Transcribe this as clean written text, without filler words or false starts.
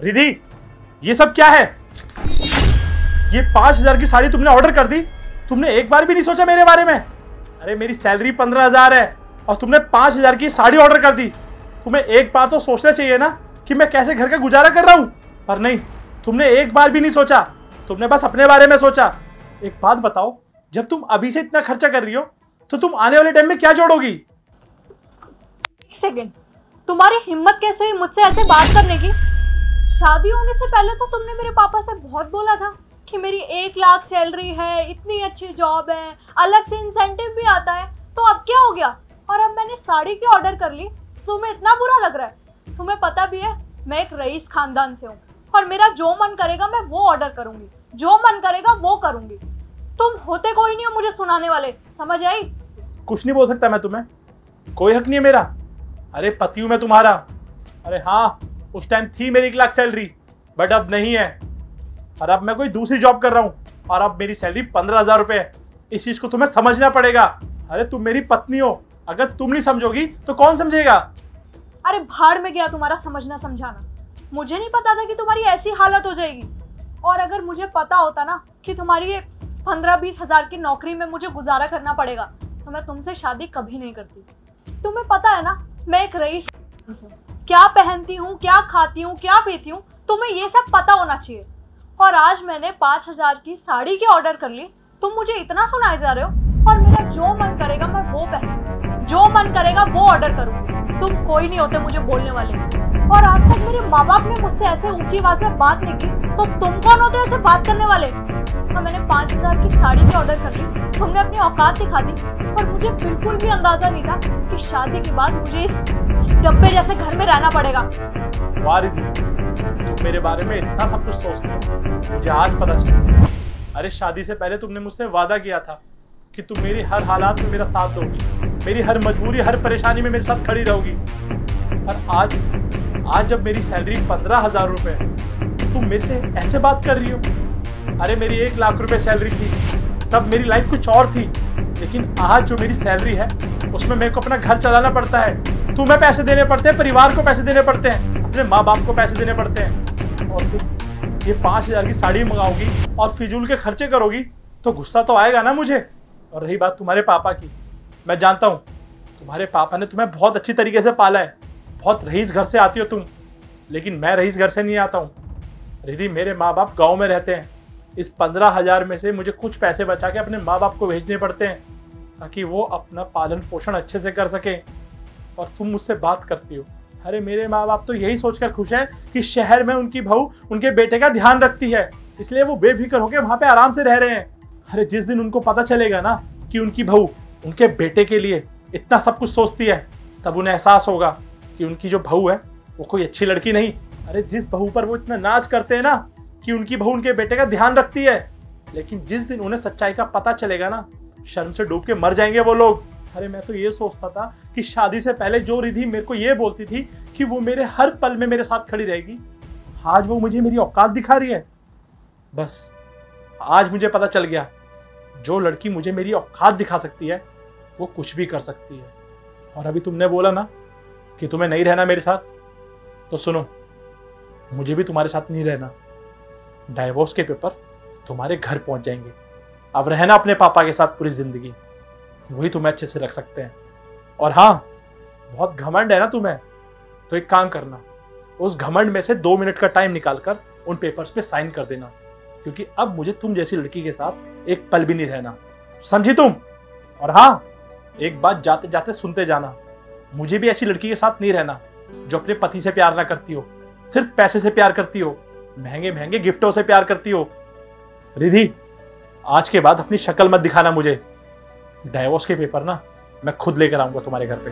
रिधि, ये सब क्या है? ये 5,000 की साड़ी तुमने ऑर्डर कर दी? तुमने एक बार भी नहीं सोचा मेरे बारे में? अरे मेरी सैलरी 15,000 है और तुमने 5,000 की साड़ी ऑर्डर कर दी। तुम्हें एक बार तो सोचना चाहिए ना कि मैं कैसे घर का गुजारा कर रहा हूं। पर नहीं, तुमने एक बार भी नहीं सोचा, तुमने बस अपने बारे में सोचा। एक बात बताओ, जब तुम अभी से इतना खर्चा कर रही हो तो तुम आने वाले टाइम में क्या जोड़ोगी? एक सेकेंड, तुम्हारी हिम्मत कैसे हुई मुझसे ऐसे बात करने की? शादी होने से पहले तो तुमने मेरे पापा से बहुत बोला था कि मेरी 1 लाख सैलरी है, इतनी अच्छी जॉब है, अलग से इंसेंटिव भी आता है। तो अब क्या हो गया? और अब मैंने साड़ी की ऑर्डर कर ली, तुम्हें इतना बुरा लग रहा है? तुम्हें पता भी है मैं एक रईस खानदान से हूँ और मेरा जो मन करेगा मैं वो ऑर्डर करूंगी, जो मन करेगा वो करूंगी। तुम होते कोई नहीं हो मुझे सुनाने वाले, समझ आई? कुछ नहीं बोल सकता मैं तुम्हें, कोई हक नहीं है मेरा। अरे पति हूं मैं तुम्हारा। अरे हाँ, उस टाइम थी मेरी 1 लाख सैलरी, बट अब नहीं है। और अब मैं कोई दूसरी जॉब कर रहा हूँ और अब मेरी सैलरी 15,000 रुपए है। इस चीज को तुम्हें समझना पड़ेगा। अरे तुम मेरी पत्नी हो, अगर तुम नहीं समझोगी तो कौन समझेगा? अरे भाड़ में गया तुम्हारा समझना समझाना। मुझे नहीं पता था कि तुम्हारी ऐसी हालत हो जाएगी। और अगर मुझे पता होता ना कि तुम्हारी 15-20 हजार की नौकरी में मुझे गुजारा करना पड़ेगा तो मैं तुमसे शादी कभी नहीं करती। तुम्हें पता है ना मैं एक रईस हूं, क्या पहनती हूँ, क्या खाती हूँ, क्या पीती हूँ, तुम्हें ये सब पता होना चाहिए। और आज मैंने 5,000 की साड़ी की ऑर्डर कर ली, तुम मुझे इतना सुनाए जा रहे हो। और मेरा जो मन करेगा मैं वो पहनूंगी, जो मन करेगा वो ऑर्डर करूंगी। तुम कोई नहीं होते मुझे बोलने वाले। और आज तक मेरे माँ बाप ने मुझसे ऐसे ऊंची आवाज में बात नहीं की, तो तुम कौन होते ऐसे बात करने वाले? तो मैंने 5,000 की साड़ी की ऑर्डर कर ली, तुमने अपनी औकात दिखा दी। और मुझे बिल्कुल भी अंदाजा नहीं था कि शादी के बाद मुझे इस डब्बे जैसे घर में रहना पड़ेगा। वाह रिधि, तुम मेरे बारे में इतना सब कुछ सोचते हो, मुझे आज पता चला। अरे शादी से पहले तुमने मुझसे वादा किया था कि तुम मेरी हर हालात में मेरा साथ दोगी, मेरी हर मजबूरी, हर परेशानी में मेरे साथ खड़ी रहोगी। और आज जब मेरी सैलरी 15,000 रुपए है, तुम मेरे से ऐसे बात कर रही हो? अरे मेरी 1 लाख रुपए सैलरी थी, तब मेरी लाइफ कुछ और थी। लेकिन आज जो मेरी सैलरी है उसमें मेरे को अपना घर चलाना पड़ता है, तुम्हें पैसे देने पड़ते हैं, परिवार को पैसे देने पड़ते हैं, अपने माँ बाप को पैसे देने पड़ते हैं। और तुम ये 5,000 की साड़ी मंगाओगी और फिजूल के खर्चे करोगी तो गुस्सा तो आएगा ना मुझे। और रही बात तुम्हारे पापा की, मैं जानता हूँ तुम्हारे पापा ने तुम्हें बहुत अच्छी तरीके से पाला है, बहुत रईस घर से आती हो तुम, लेकिन मैं रईस घर से नहीं आता हूँ। रिधि, मेरे माँ बाप गाँव में रहते हैं, इस 15,000 में से मुझे कुछ पैसे बचा के अपने माँ बाप को भेजने पड़ते हैं ताकि वो अपना पालन पोषण अच्छे से कर सके। और तुम मुझसे बात करती हो। अरे मेरे माँ बाप तो यही सोचकर खुश हैं कि शहर में उनकी बहू उनके बेटे का ध्यान रखती है, इसलिए वो बेफिक्र होकर वहां पे आराम से रह रहे हैं। अरे जिस दिन उनको पता चलेगा ना कि उनकी बहू उनके बेटे के लिए इतना सब कुछ सोचती है, तब उन्हें एहसास होगा कि उनकी जो बहू है वो कोई अच्छी लड़की नहीं। अरे जिस बहू पर वो इतना नाज करते हैं ना कि उनकी बहू उनके बेटे का ध्यान रखती है, लेकिन जिस दिन उन्हें सच्चाई का पता चलेगा ना, शर्म से डूब के मर जाएंगे वो लोग। अरे मैं तो ये सोचता था कि शादी से पहले जो रिधि मेरे को ये बोलती थी कि वो मेरे हर पल में मेरे साथ खड़ी रहेगी, आज वो मुझे मेरी औकात दिखा रही है। बस आज मुझे पता चल गया, जो लड़की मुझे मेरी औकात दिखा सकती है वो कुछ भी कर सकती है। और अभी तुमने बोला ना कि तुम्हें नहीं रहना मेरे साथ, तो सुनो, मुझे भी तुम्हारे साथ नहीं रहना। डाइवोर्स के पेपर तुम्हारे घर पहुंच जाएंगे। अब रहना अपने पापा के साथ पूरी जिंदगी, वही तुम्हें अच्छे से रख सकते हैं। और हाँ, बहुत घमंड है ना तुम्हें, तो एक काम करना, उस घमंड में से 2 मिनट का टाइम निकालकर उन पेपर्स पे साइन कर देना, क्योंकि अब मुझे तुम जैसी लड़की के साथ एक पल भी नहीं रहना, समझी तुम? और हाँ, एक बात जाते जाते सुनते जाना, मुझे भी ऐसी लड़की के साथ नहीं रहना जो अपने पति से प्यार ना करती हो, सिर्फ पैसे से प्यार करती हो, महंगे महंगे गिफ्टों से प्यार करती हो। रिधि, आज के बाद अपनी शक्ल मत दिखाना मुझे। डाइवोर्स के पेपर ना मैं खुद लेकर आऊंगा तुम्हारे घर पे।